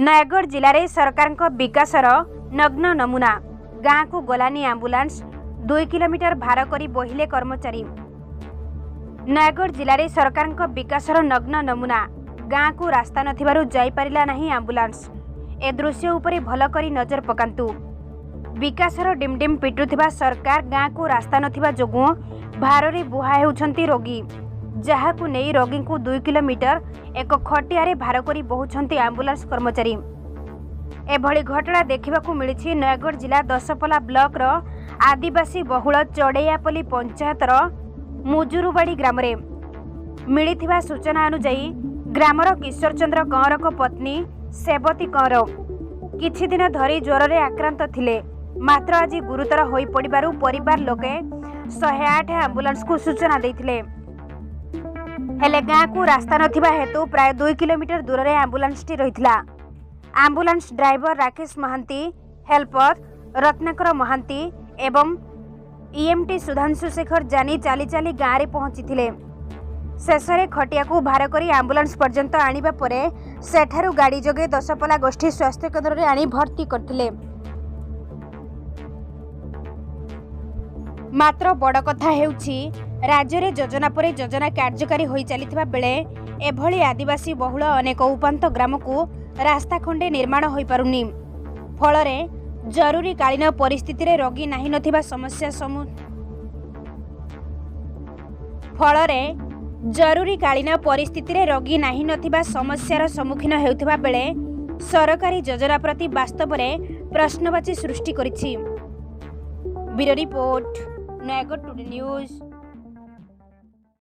नयगढ़ जिले में सरकार विकासर नग्न नमूना गाँव को गलानी आंबुलांस 2 किलोमीटर भार करी बोहिले कर्मचारी। नयगढ़ जिले में सरकार विकासर नग्न नमूना गाँव को रास्ता नथिबारु जाई परिला नहीं आंबुलांस। ए दृश्य उपरे भल करी नजर पकांतु। विकासर डिमडिम पिटुथिबा सरकार गाँव को रास्ता नथिबा जोगु भारे बुहा हेउछंती रोगी, जहाकु नेई रोगी को 2 किलोमीटर एक खटियारे भार करी बहुछंती आंबुलांस कर्मचारी। एभली घटना देखिबाकू मिलिछि नयगढ़ जिला दशपल्ला ब्लॉक रो आदिवासी बहुल चढ़ैयापल्ली पंचायतर मुजुरुबाड़ी ग्राम रे मिलिथिबा सूचना अनुसार ग्रामर किशोर चंद्र कंवर को पत्नी सेवती कंवर किछि दिन धरी ज्वर रे आक्रांत थिले, मात्र आज गुरुतर होई पड़िबारु परिवार लोके 108 आंबुलांस को सूचना देथिले। हेले गाँ को रास्ता नथिबा हेतु प्राय 2 किलोमीटर दूर रे आंबुलांस टी रहितला। Ambulance driver Rakesh Mohanty, helper Ratnakar Mohanty एवं ईएमटी सुधांशु शेखर जानी चाली चाली गाँव रे पहुंची। शेषे खटिया को भार करी आंबुलांस पर्यंत आनिबा परे सेठारु गाड़ी जोगे दशपल्ला गोष्ठी स्वास्थ्य केन्द्र रे आनी भर्ती करथिले। मात्र बड़ कथा हेउछि राज्य रे योजना परे योजना कार्यकारी होई चलिथिबा बेले एभली आदिवासी बहुल अनेक उपांत ग्राम को रास्ता खंडे निर्माण होई पारुनी। फलरे जरूरी कालीन परिस्थिति रे रोगी नाही नथिबा समस्या समस्यार सम्मुखीन हेउथिबा बेले सरकारी योजना प्रति वास्तव में प्रश्नवाची सृष्टि करिछि। Bureau report, Nayagarh today news.